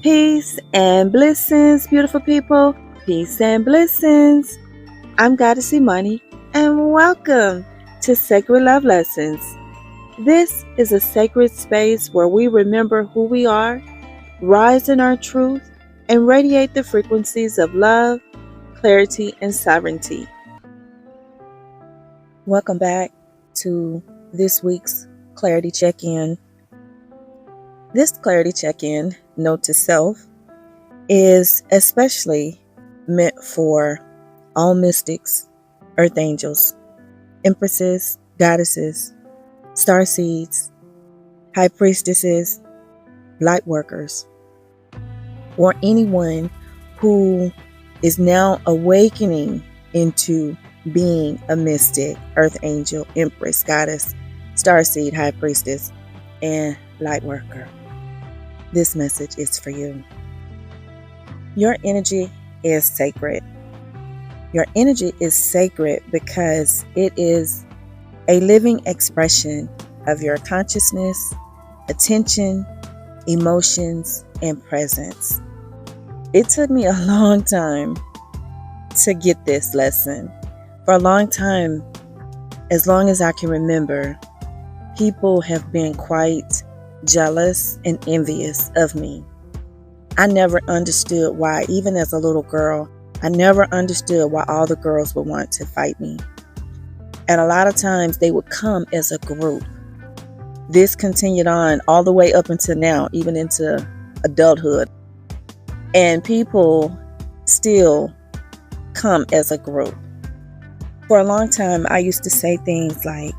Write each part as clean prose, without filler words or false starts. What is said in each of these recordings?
Peace and blessings, beautiful people. Peace and blessings. I'm Goddess Imani, and welcome to Sacred Love Lessons. This is a sacred space where we remember who we are, rise in our truth, and radiate the frequencies of love, clarity, and sovereignty. Welcome back to this week's Clarity Check-In. This Clarity Check-In, note to self, is especially meant for all mystics, earth angels, empresses, goddesses, starseeds, high priestesses, light workers, or anyone who is now awakening into being a mystic, earth angel, empress, goddess, starseed, high priestess, and light worker. This message is for you. Your energy is sacred. Your energy is sacred because it is a living expression of your consciousness, attention, emotions, and presence. It took me a long time to get this lesson. For a long time, as long as I can remember, people have been quite jealous and envious of me. I never understood why, even as a little girl, I never understood why all the girls would want to fight me. And a lot of times they would come as a group. This continued on all the way up until now, even into adulthood. And people still come as a group. For a long time, I used to say things like,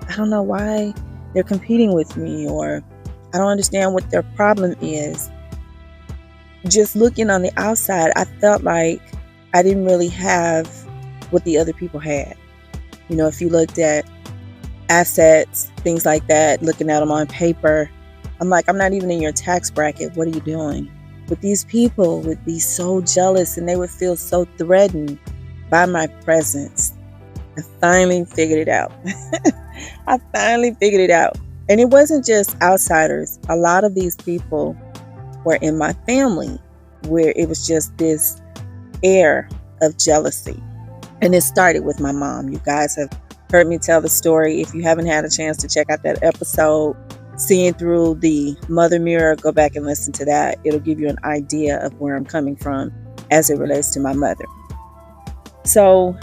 I don't know why they're competing with me, or I don't understand what their problem is. Just looking on the outside, I felt like I didn't really have what the other people had. You know, if you looked at assets, things like that, looking at them on paper, I'm like, I'm not even in your tax bracket. What are you doing? But these people would be so jealous and they would feel so threatened by my presence. I finally figured it out. And it wasn't just outsiders. A lot of these people were in my family, where it was just this air of jealousy. And it started with my mom. You guys have heard me tell the story. If you haven't had a chance to check out that episode, Seeing Through the Mother Mirror, go back and listen to that. It'll give you an idea of where I'm coming from as it relates to my mother. So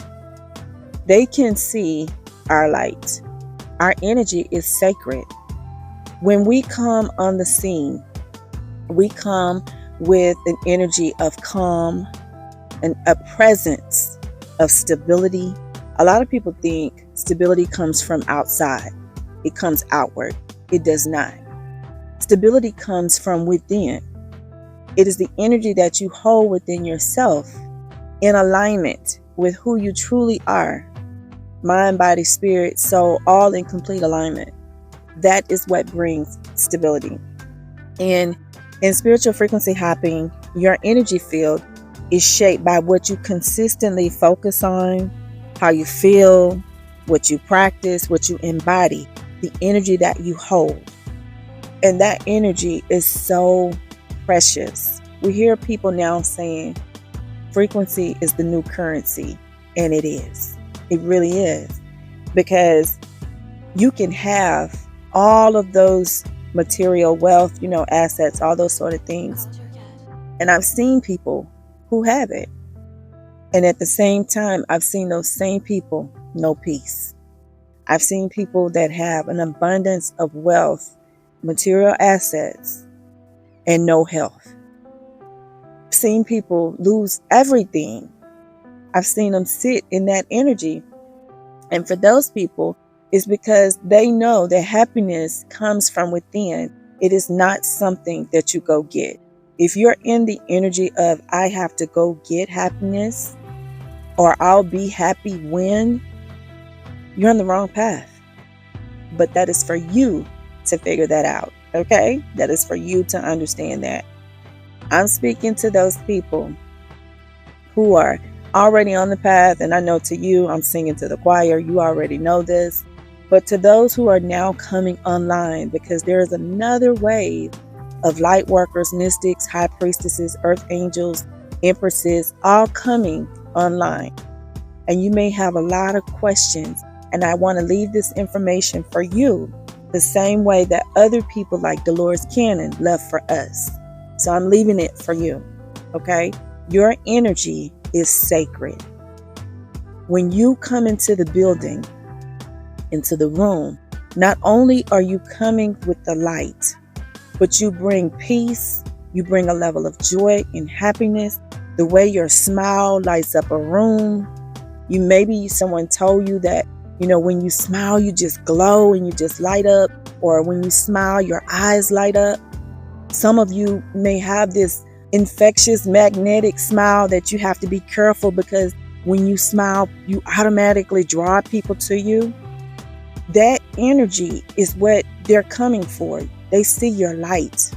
they can see our light. Our energy is sacred. When we come on the scene, we come with an energy of calm and a presence of stability. A lot of people think stability comes from outside. It comes outward. It does not. Stability comes from within. It is the energy that you hold within yourself in alignment with who you truly are. Mind, body, spirit, soul, all in complete alignment. That is what brings stability. And in spiritual frequency hopping, your energy field is shaped by what you consistently focus on, how you feel, what you practice, what you embody, the energy that you hold. And that energy is so precious. We hear people now saying frequency is the new currency, and it is. It really is, because you can have all of those material wealth, assets, all those sort of things. And I've seen people who have it. And at the same time, I've seen those same people, no peace. I've seen people that have an abundance of wealth, material assets, and no health. I've seen people lose everything. I've seen them sit in that energy. And for those people, it's because they know that happiness comes from within. It is not something that you go get. If you're in the energy of, I have to go get happiness, or I'll be happy when, you're on the wrong path. But that is for you to figure that out, okay? That is for you to understand that. I'm speaking to those people who are already on the path, and I know to you, I'm singing to the choir, you already know this. But to those who are now coming online, because there is another wave of light workers, mystics, high priestesses, earth angels, empresses, all coming online. And you may have a lot of questions. And I want to leave this information for you the same way that other people like Dolores Cannon left for us. So I'm leaving it for you. Okay? Your energy is sacred. When you come into the building, into the room, not only are you coming with the light, but you bring peace, you bring a level of joy and happiness. The way your smile lights up a room. Maybe someone told you that, when you smile, you just glow and you just light up, or when you smile, your eyes light up. Some of you may have this infectious magnetic smile that you have to be careful, because when you smile, you automatically draw people to you. That energy is what they're coming for. They see your light.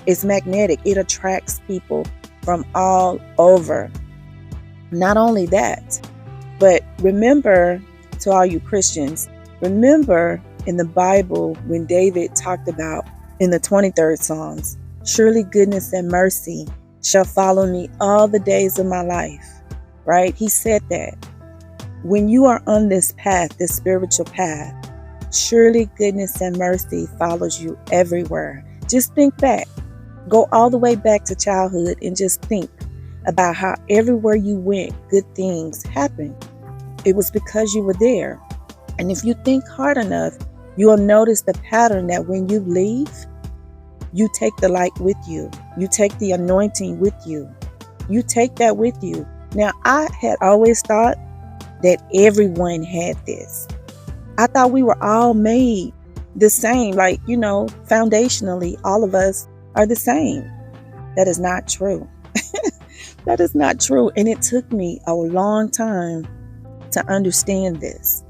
It's magnetic. It attracts people from all over. Not only that, but remember, to all you Christians, remember in the Bible when David talked about in the 23rd Psalms, surely goodness and mercy shall follow me all the days of my life. Right? He said that. When you are on this path, this spiritual path, surely goodness and mercy follows you everywhere. Just think back. Go all the way back to childhood and just think about how everywhere you went, good things happened. It was because you were there. And if you think hard enough, you'll notice the pattern that when you leave, you take the light with you. You take the anointing with you. You take that with you. Now, I had always thought that everyone had this. I thought we were all made the same. Like, foundationally, all of us are the same. That is not true. That is not true. And it took me a long time to understand this.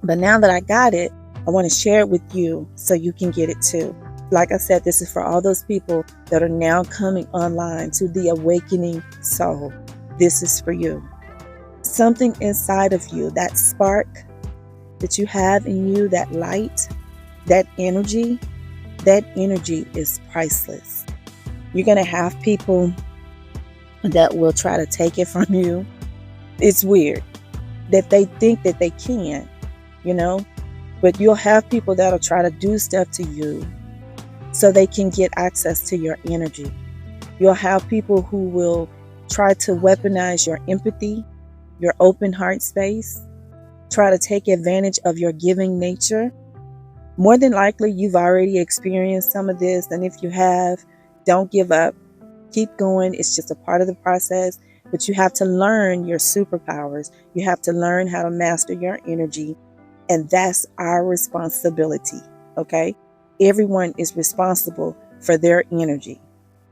But now that I got it, I want to share it with you so you can get it too. Like I said, this is for all those people that are now coming online to the awakening soul. This is for you. Something inside of you, that spark that you have in you, that light, that energy is priceless. You're going to have people that will try to take it from you. It's weird that they think that they can, but you'll have people that'll try to do stuff to you so they can get access to your energy. You'll have people who will try to weaponize your empathy, your open heart space, try to take advantage of your giving nature. More than likely, you've already experienced some of this. And if you have, don't give up. Keep going. It's just a part of the process. But you have to learn your superpowers. You have to learn how to master your energy. And that's our responsibility. Okay? Everyone is responsible for their energy.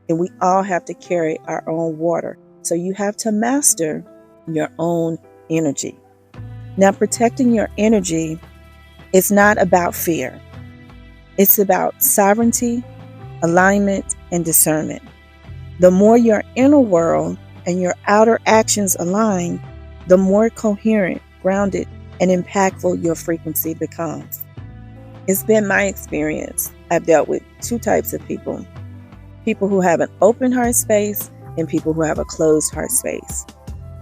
And we all have to carry our own water. So you have to master your own energy. Now, protecting your energy is not about fear. It's about sovereignty, alignment, and discernment. The more your inner world and your outer actions align, the more coherent, grounded, and impactful your frequency becomes. It's been my experience. I've dealt with two types of people. People who have an open heart space and people who have a closed heart space.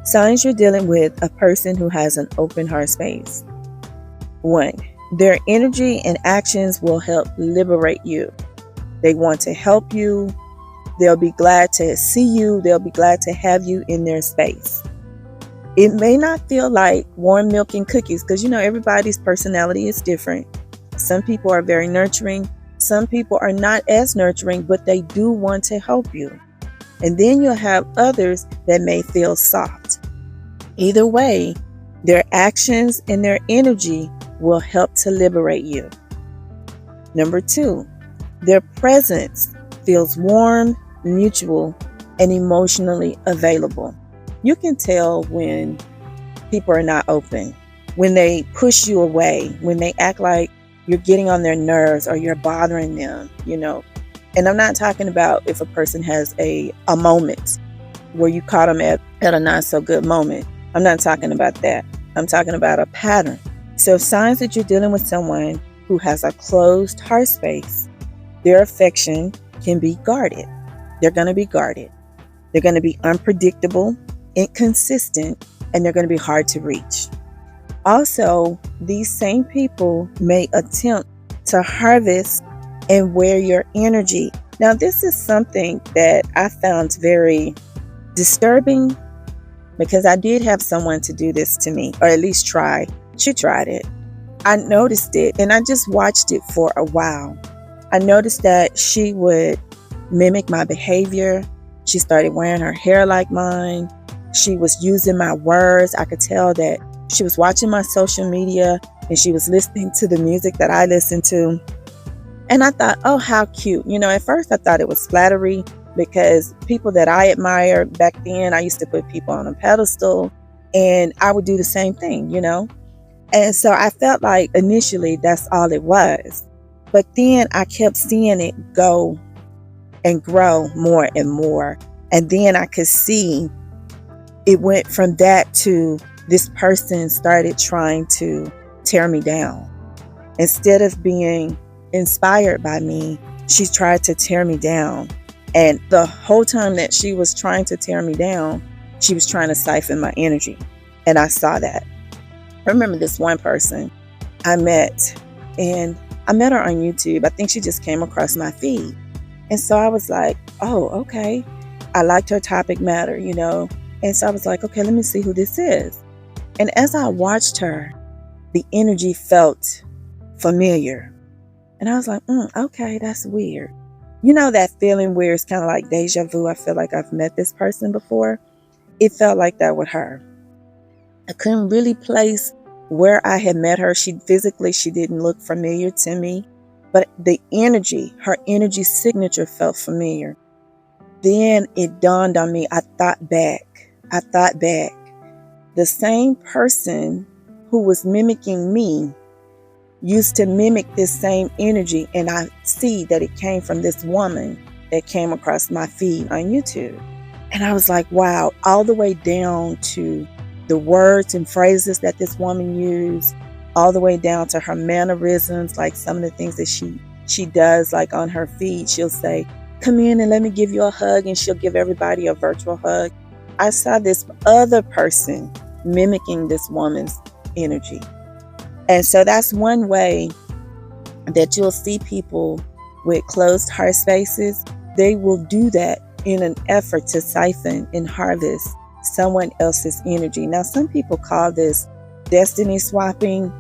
Signs you're dealing with a person who has an open heart space. 1. Their energy and actions will help liberate you. They want to help you. They'll be glad to see you. They'll be glad to have you in their space. It may not feel like warm milk and cookies because, everybody's personality is different. Some people are very nurturing. Some people are not as nurturing, but they do want to help you. And then you'll have others that may feel soft. Either way, their actions and their energy will help to liberate you. Number 2, their presence feels warm, mutual, and emotionally available. You can tell when people are not open, when they push you away, when they act like you're getting on their nerves or you're bothering them, And I'm not talking about if a person has a moment where you caught them at a not so good moment. I'm not talking about that. I'm talking about a pattern. So signs that you're dealing with someone who has a closed heart space, their affection can be guarded. They're going to be guarded. They're going to be unpredictable, inconsistent, and they're going to be hard to reach. Also, these same people may attempt to harvest and wear your energy. Now, this is something that I found very disturbing because I did have someone to do this to me, or at least try. She tried it. I noticed it and I just watched it for a while. I noticed that she would mimic my behavior. She started wearing her hair like mine. She was using my words. I could tell that she was watching my social media and she was listening to the music that I listened to. And I thought, oh, how cute. At first I thought it was flattery because people that I admired back then, I used to put people on a pedestal and I would do the same thing, And so I felt like initially that's all it was. But then I kept seeing it go and grow more and more. And then I could see it went from that to this person started trying to tear me down. Instead of being inspired by me, she tried to tear me down. And the whole time that she was trying to tear me down, she was trying to siphon my energy. And I saw that. I remember this one person I met, and I met her on YouTube. I think she just came across my feed. And so I was like, oh, okay. I liked her topic matter, And so I was like, okay, let me see who this is. And as I watched her, the energy felt familiar. And I was like, okay, that's weird. That feeling where it's kind of like deja vu. I feel like I've met this person before. It felt like that with her. I couldn't really place where I had met her. She didn't look familiar to me. But the energy, her energy signature felt familiar. Then it dawned on me. I thought back. The same person who was mimicking me used to mimic this same energy, and I see that it came from this woman that came across my feed on YouTube. And I was like, wow, all the way down to the words and phrases that this woman used, all the way down to her mannerisms, like some of the things that she does, like on her feed. She'll say, come in and let me give you a hug, and she'll give everybody a virtual hug. I saw this other person mimicking this woman's energy. And so that's one way that you'll see people with closed heart spaces. They will do that in an effort to siphon and harvest someone else's energy. Now, some people call this destiny swapping.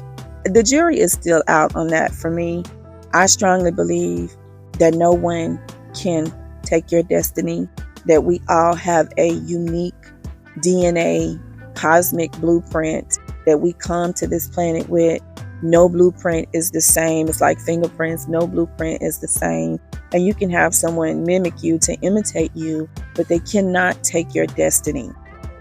The jury is still out on that for me. I strongly believe that no one can take your destiny, that we all have a unique DNA, cosmic blueprint that we come to this planet with. No blueprint is the same. It's like fingerprints. No blueprint is the same. And you can have someone mimic you to imitate you, but they cannot take your destiny.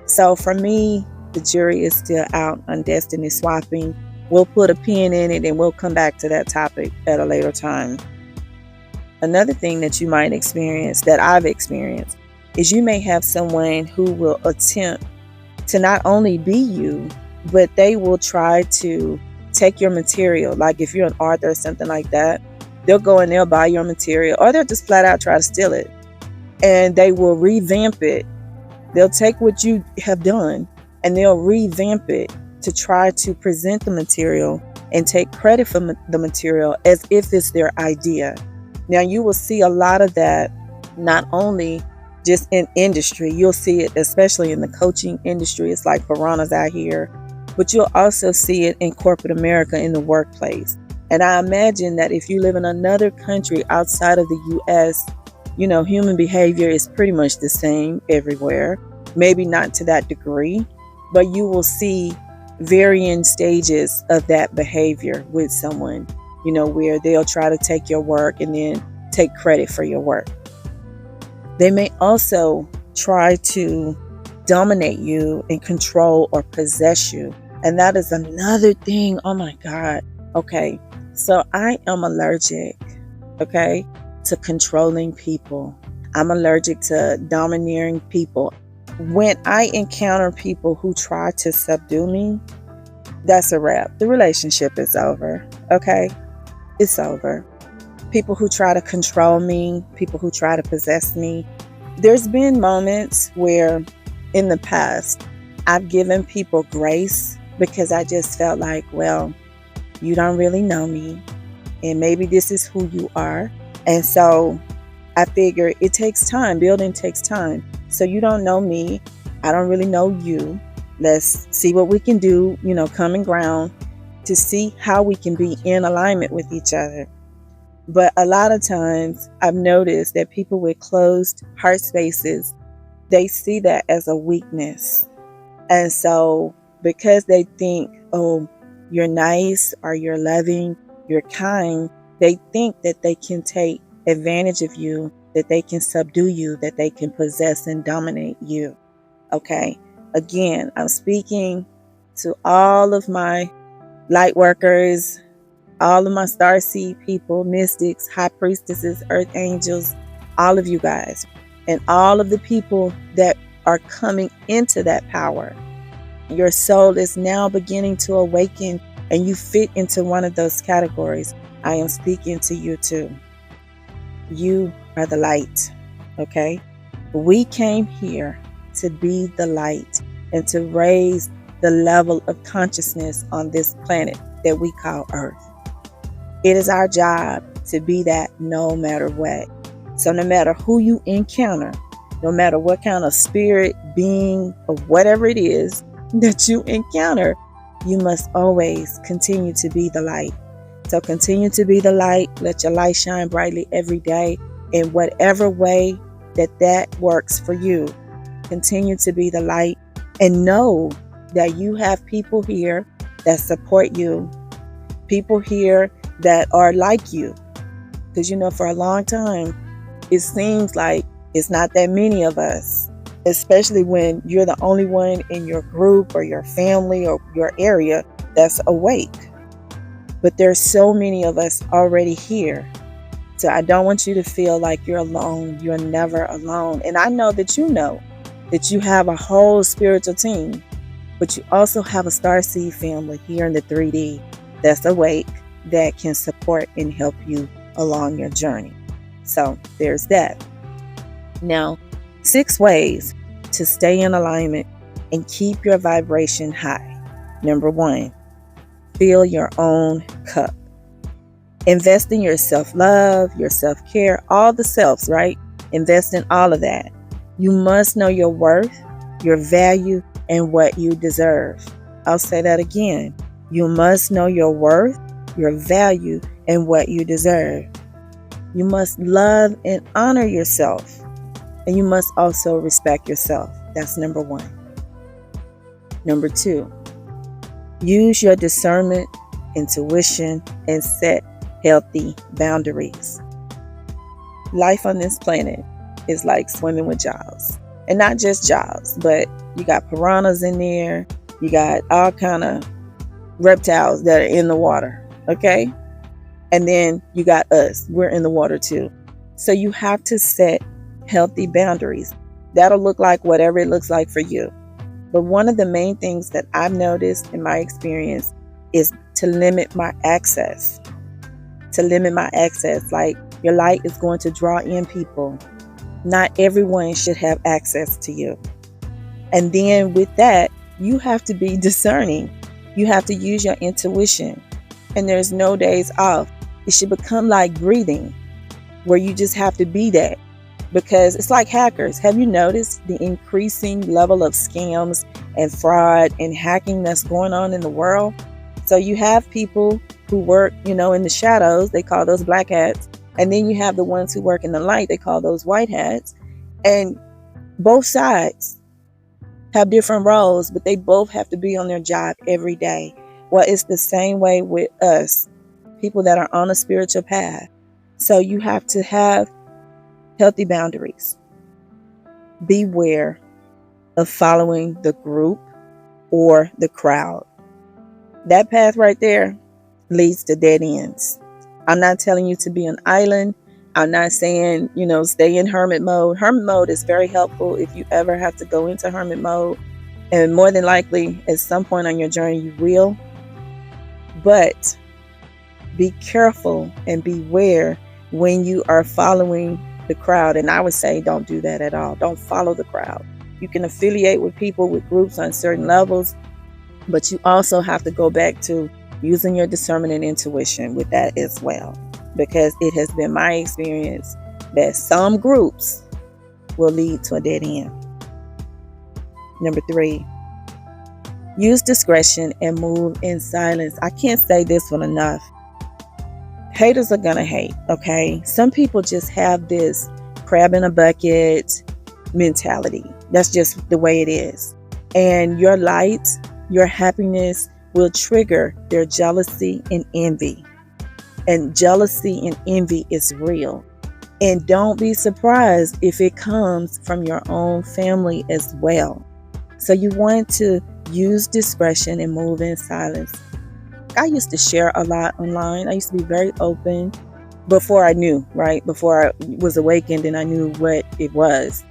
So for me, the jury is still out on destiny swapping. We'll put a pin in it and we'll come back to that topic at a later time. Another thing that you might experience, that I've experienced, is you may have someone who will attempt to not only be you, but they will try to take your material. Like if you're an author or something like that, they'll go and they'll buy your material, or they'll just flat out try to steal it. And they will revamp it. They'll take what you have done and they'll revamp it to try to present the material and take credit for the material as if it's their idea. Now, you will see a lot of that, not only just in industry. You'll see it especially in the coaching industry. It's like piranhas out here. But you'll also see it in corporate America, in the workplace. And I imagine that if you live in another country outside of the U.S., human behavior is pretty much the same everywhere. Maybe not to that degree, but you will see varying stages of that behavior with someone, where they'll try to take your work and then take credit for your work. They may also try to dominate you and control or possess you. And that is another thing. Oh my God. Okay. So I am allergic, to controlling people. I'm allergic to domineering people. When I encounter people who try to subdue me, that's a wrap. The relationship is over. Okay. It's over. People who try to control me, people who try to possess me. There's been moments where in the past I've given people grace because I just felt like, well, you don't really know me, and maybe this is who you are. And so I figure it takes time. Building takes time. So you don't know me. I don't really know you. Let's see what we can do, common ground to see how we can be in alignment with each other. But a lot of times I've noticed that people with closed heart spaces, they see that as a weakness. And so because they think, oh, you're nice or you're loving, you're kind, they think that they can take advantage of you, that they can subdue you, that they can possess and dominate you. Okay. Again, I'm speaking to all of my light workers, all of my starseed people, mystics, high priestesses, earth angels, all of you guys, and all of the people that are coming into that power. Your soul is now beginning to awaken, and you fit into one of those categories. I am speaking to you too. You are the light, okay? We came here to be the light and to raise the level of consciousness on this planet that we call Earth. It is our job to be that no matter what. So no matter who you encounter, no matter what kind of spirit, being, or whatever it is that you encounter, you must always continue to be the light. So continue to be the light. Let your light shine brightly every day in whatever way that works for you. Continue to be the light and know that you have people here that support you, people here that are like you. Because, for a long time, it seems like it's not that many of us, especially when you're the only one in your group or your family or your area that's awake. But there's so many of us already here. So I don't want you to feel like you're alone. You're never alone. And I know that you have a whole spiritual team, but you also have a starseed family here in the 3D that's awake, that can support and help you along your journey. So there's that. Now, 6 ways to stay in alignment and keep your vibration high. Number 1, fill your own cup. Invest in your self-love, your self-care, all the selves, right? Invest in all of that. You must know your worth, your value, and what you deserve. I'll say that again. You must know your worth, your value, and what you deserve. You must love and honor yourself. And you must also respect yourself. That's number 1. Number 2, use your discernment, intuition, and set healthy boundaries. Life on this planet is like swimming with jaws. And not just jaws, but you got piranhas in there. You got all kind of reptiles that are in the water. Okay? And then you got us. We're in the water too. So you have to set healthy boundaries. That'll look like whatever it looks like for you. But one of the main things that I've noticed in my experience is to limit my access. Like, your light is going to draw in people. Not everyone should have access to you. And then with that, you have to be discerning. You have to use your intuition. And there's no days off. It should become like breathing, where you just have to be that. Because it's like hackers. Have you noticed the increasing level of scams and fraud and hacking that's going on in the world? So you have people who work, in the shadows. They call those black hats. And then you have the ones who work in the light. They call those white hats. And both sides have different roles, but they both have to be on their job every day. Well, it's the same way with us, people that are on a spiritual path. So you have to have healthy boundaries. Beware of following the group or the crowd. That path right there leads to dead ends. I'm not telling you to be an island. I'm not saying, stay in hermit mode. Hermit mode is very helpful if you ever have to go into hermit mode. And more than likely, at some point on your journey, you will. But be careful and beware when you are following the crowd. And I would say don't do that at all. Don't follow the crowd. You can affiliate with people, with groups on certain levels, but you also have to go back to using your discernment and intuition with that as well. Because it has been my experience that some groups will lead to a dead end. Number 3, use discretion and move in silence. I can't say this one enough. Haters are gonna hate, okay? Some people just have this crab in a bucket mentality. That's just the way it is. And your light, your happiness will trigger their jealousy and envy. And jealousy and envy is real. And don't be surprised if it comes from your own family as well. So you want to use discretion and move in silence. I used to share a lot online. I used to be very open before I knew, right? Before I was awakened and I knew what it was.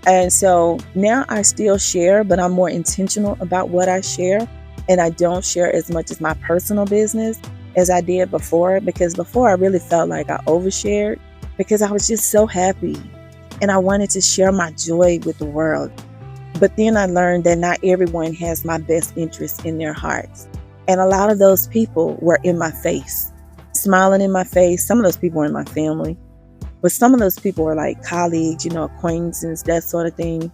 And so now I still share, but I'm more intentional about what I share. And I don't share as much as my personal business as I did before, because before I really felt like I overshared because I was just so happy and I wanted to share my joy with the world. But then I learned that not everyone has my best interest in their hearts. And a lot of those people were in my face, smiling in my face. Some of those people were in my family, but some of those people were like colleagues, acquaintances, that sort of thing,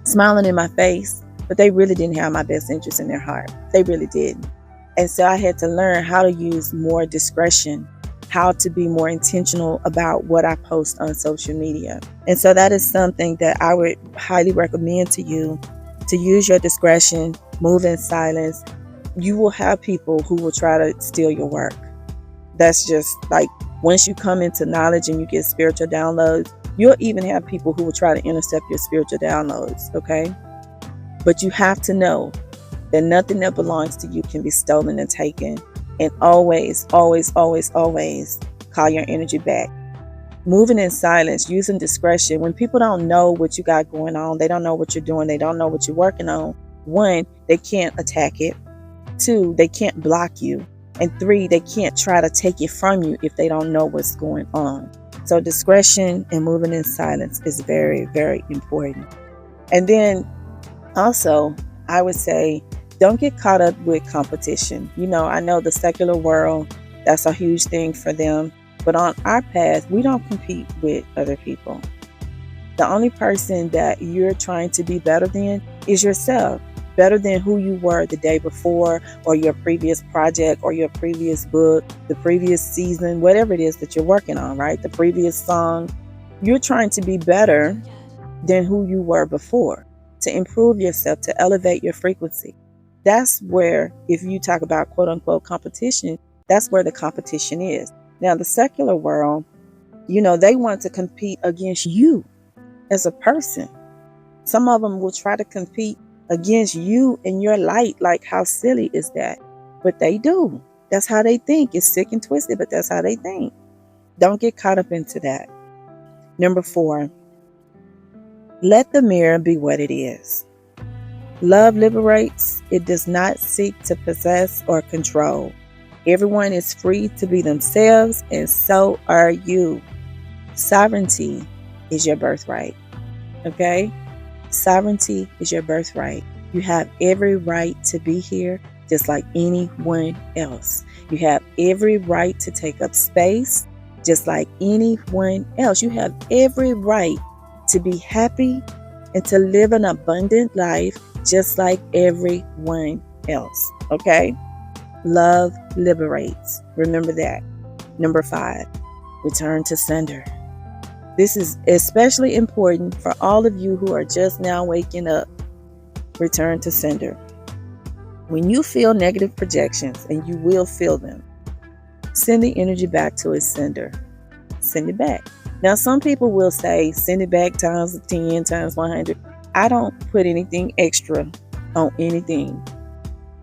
smiling in my face, but they really didn't have my best interest in their heart. They really didn't. And so I had to learn how to use more discretion, how to be more intentional about what I post on social media. And so that is something that I would highly recommend to you, to use your discretion, move in silence. You will have people who will try to steal your work. That's just like, once you come into knowledge and you get spiritual downloads, you'll even have people who will try to intercept your spiritual downloads, okay? But you have to know that nothing that belongs to you can be stolen and taken. And always, always, always, always call your energy back. Moving in silence, using discretion. When people don't know what you got going on, they don't know what you're doing, they don't know what you're working on. 1, they can't attack it. 2, they can't block you. And 3, they can't try to take it from you if they don't know what's going on. So discretion and moving in silence is very, very important. And then also, I would say, don't get caught up with competition. I know the secular world, that's a huge thing for them. But on our path, we don't compete with other people. The only person that you're trying to be better than is yourself. Better than who you were the day before, or your previous project, or your previous book, the previous season, whatever it is that you're working on, right? The previous song. You're trying to be better than who you were before, to improve yourself, to elevate your frequency. That's where, if you talk about quote unquote competition, that's where the competition is. Now, the secular world, they want to compete against you as a person. Some of them will try to compete against you and your light. Like, how silly is that? But they do. That's how they think. It's sick and twisted, but that's how they think. Don't get caught up into that. Number 4, let the mirror be what it is. Love liberates. It does not seek to possess or control. Everyone is free to be themselves, and so are you. Sovereignty is your birthright. Okay? Sovereignty is your birthright. You have every right to be here just like anyone else. You have every right to take up space just like anyone else. You have every right to be happy and to live an abundant life just like everyone else. Okay? Love liberates. Remember that. Number 5, return to sender. This is especially important for all of you who are just now waking up. Return to sender. When you feel negative projections, and you will feel them, send the energy back to its sender. Send it back. Now, some people will say, send it back times 10, times 100. I don't put anything extra on anything.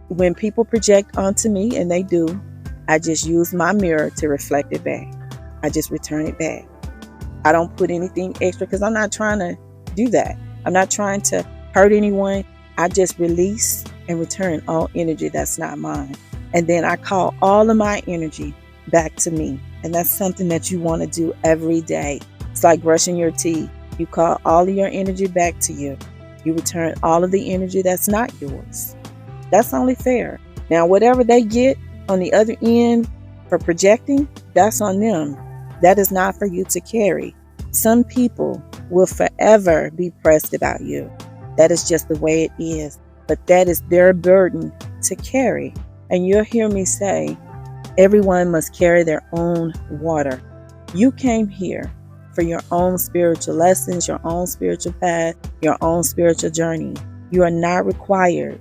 When people project onto me, and they do, I just use my mirror to reflect it back. I just return it back. I don't put anything extra because I'm not trying to do that. I'm not trying to hurt anyone. I just release and return all energy that's not mine. And then I call all of my energy back to me. And that's something that you want to do every day. It's like brushing your teeth. You call all of your energy back to you. You return all of the energy that's not yours. That's only fair. Now, whatever they get on the other end for projecting, that's on them. That is not for you to carry. Some people will forever be pressed about you. That is just the way it is. But that is their burden to carry. And you'll hear me say, everyone must carry their own water. You came here for your own spiritual lessons, your own spiritual path, your own spiritual journey. You are not required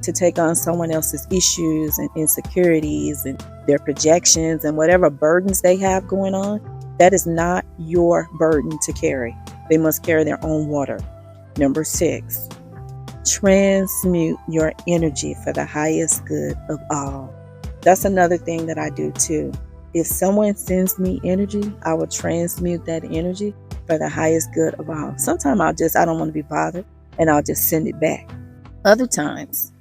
to take on someone else's issues and insecurities and their projections and whatever burdens they have going on. That is not your burden to carry. They must carry their own water. Number 6, transmute your energy for the highest good of all. That's another thing that I do too. If someone sends me energy, I will transmute that energy for the highest good of all. Sometimes I don't want to be bothered, and I'll just send it back. Other times,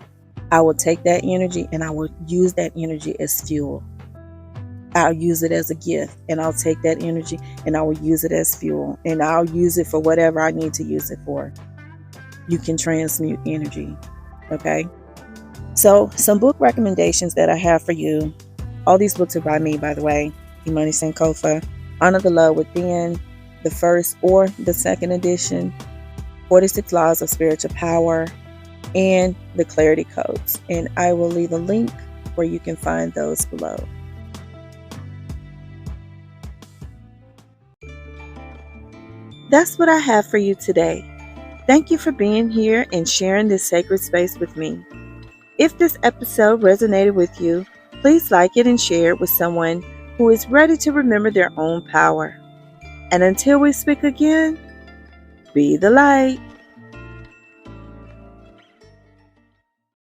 I will take that energy and I will use that energy as fuel. I'll use it as a gift, and I'll take that energy and I will use it as fuel, and I'll use it for whatever I need to use it for. You can transmute energy, okay? So some book recommendations that I have for you. All these books are by me, by the way. Imani Sankofa, Honor the Love Within, the first or the second edition, 46 Laws of Spiritual Power, and the Clarity Codes. And I will leave a link where you can find those below. That's what I have for you today. Thank you for being here and sharing this sacred space with me. If this episode resonated with you, please like it and share it with someone who is ready to remember their own power. And until we speak again, be the light.